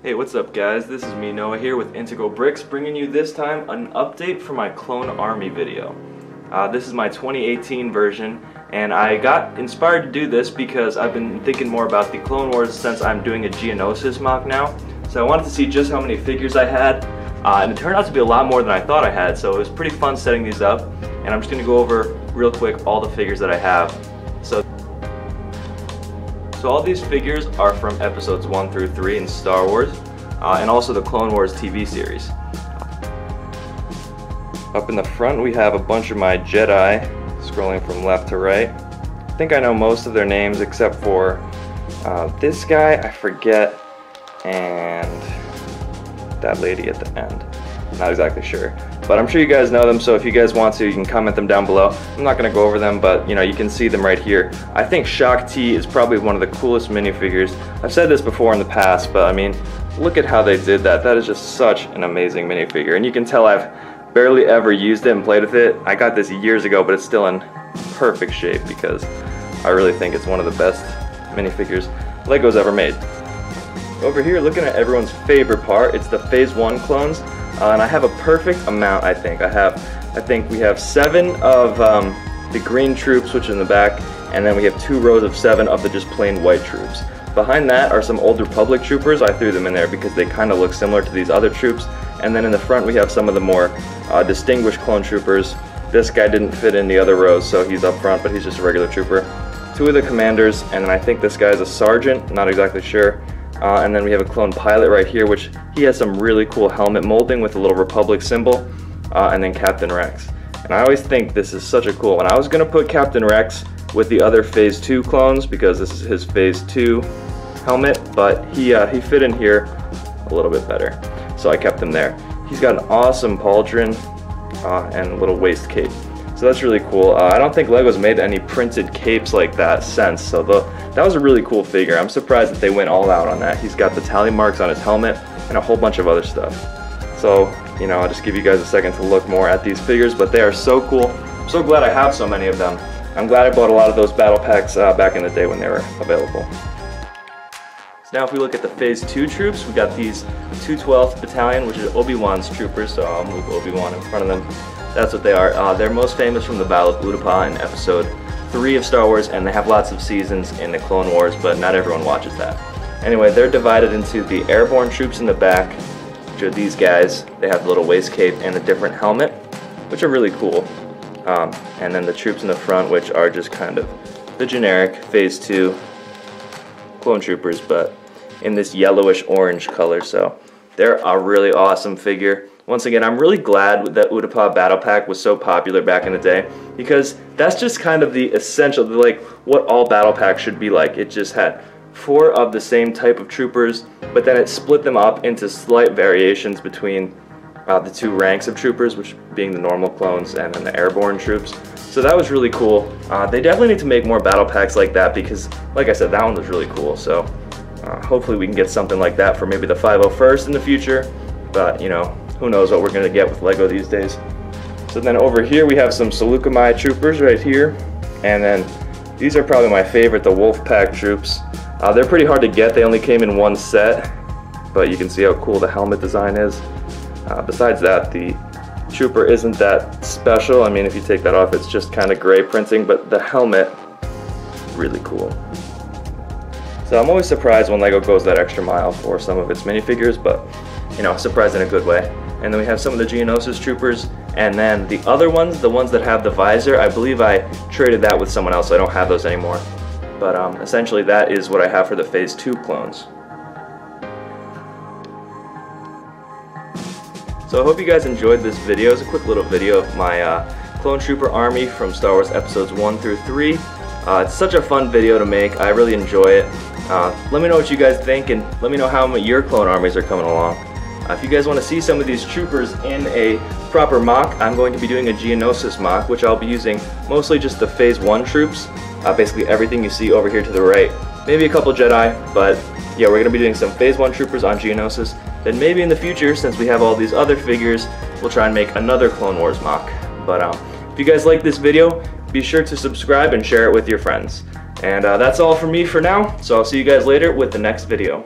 Hey, what's up guys? This is me, Noah, here with Integral Bricks, bringing you this time an update for my Clone Army video. This is my 2018 version, and I got inspired to do this because I've been thinking more about the Clone Wars since I'm doing a Geonosis mock now. So I wanted to see just how many figures I had, and it turned out to be a lot more than I thought I had, so it was pretty fun setting these up. And I'm just going to go over real quick all the figures that I have. So all these figures are from episodes 1 through 3 in Star Wars, and also the Clone Wars TV series. Up in the front we have a bunch of my Jedi, scrolling from left to right. I think I know most of their names except for this guy, I forget, and that lady at the end. Not exactly sure, but I'm sure you guys know them, so if you guys want to, you can comment them down below. I'm not going to go over them, but you know, you can see them right here. I think Shock T is probably one of the coolest minifigures. I've said this before in the past, but I mean, look at how they did that. That is just such an amazing minifigure, and you can tell I've barely ever used it and played with it. I got this years ago, but it's still in perfect shape because I really think it's one of the best minifigures Lego's ever made. Over here, looking at everyone's favorite part, it's the Phase 1 clones. And I have a perfect amount, I think. I think we have 7 of the green troops, which is in the back, and then we have 2 rows of 7 of the just plain white troops. Behind that are some Old Republic troopers. I threw them in there because they kind of look similar to these other troops. And then in the front we have some of the more distinguished clone troopers. This guy didn't fit in the other rows, so he's up front, but he's just a regular trooper. 2 of the commanders, and then I think this guy's a sergeant, not exactly sure. And then we have a clone pilot right here, which he has some really cool helmet molding with a little Republic symbol, and then Captain Rex. And I always think this is such a cool one. I was going to put Captain Rex with the other Phase 2 clones because this is his Phase 2 helmet, but he fit in here a little bit better, so I kept him there. He's got an awesome pauldron and a little waist cape. So that's really cool. I don't think Lego's made any printed capes like that since, so that was a really cool figure. I'm surprised that they went all out on that. He's got the tally marks on his helmet and a whole bunch of other stuff. So, you know, I'll just give you guys a second to look more at these figures, but they are so cool. I'm so glad I have so many of them. I'm glad I bought a lot of those battle packs back in the day when they were available. So now if we look at the Phase 2 troops, we got these 212th Battalion, which is Obi-Wan's troopers, so I'll move Obi-Wan in front of them. That's what they are. They're most famous from the Battle of Utapau in episode 3 of Star Wars, and they have lots of seasons in the Clone Wars, but not everyone watches that. Anyway, they're divided into the airborne troops in the back, which are these guys. They have the little waist cape and a different helmet, which are really cool. And then the troops in the front, which are just kind of the generic Phase 2 clone troopers, but in this yellowish orange color, so they're a really awesome figure. Once again, I'm really glad that Utapau Battle Pack was so popular back in the day, because that's just kind of the essential, like what all battle packs should be like. It just had 4 of the same type of troopers, but then it split them up into slight variations between the 2 ranks of troopers, which being the normal clones and then the airborne troops. So that was really cool. They definitely need to make more battle packs like that because, like I said, that one was really cool. So hopefully we can get something like that for maybe the 501st in the future, but you know, who knows what we're going to get with Lego these days. So then over here we have some Seleucami troopers right here, and then these are probably my favorite, the Wolfpack troops. They're pretty hard to get. They only came in 1 set, but you can see how cool the helmet design is. Besides that, the trooper isn't that special. I mean, if you take that off, it's just kind of gray printing, but the helmet, really cool. So I'm always surprised when Lego goes that extra mile for some of its minifigures, but you know, surprised in a good way. And then we have some of the Geonosis troopers, and then the other ones, the ones that have the visor, I believe I traded that with someone else, so I don't have those anymore. But essentially that is what I have for the Phase 2 clones. So I hope you guys enjoyed this video. It's a quick little video of my clone trooper army from Star Wars episodes 1 through 3. It's such a fun video to make. I really enjoy it. Let me know what you guys think, and let me know how your clone armies are coming along. If you guys want to see some of these troopers in a proper mock, I'm going to be doing a Geonosis mock, which I'll be using mostly just the Phase 1 troops. Basically everything you see over here to the right. Maybe a couple Jedi, but yeah, we're going to be doing some Phase 1 troopers on Geonosis. Then maybe in the future, since we have all these other figures, we'll try and make another Clone Wars mock. But if you guys like this video, be sure to subscribe and share it with your friends. And that's all from me for now, so I'll see you guys later with the next video.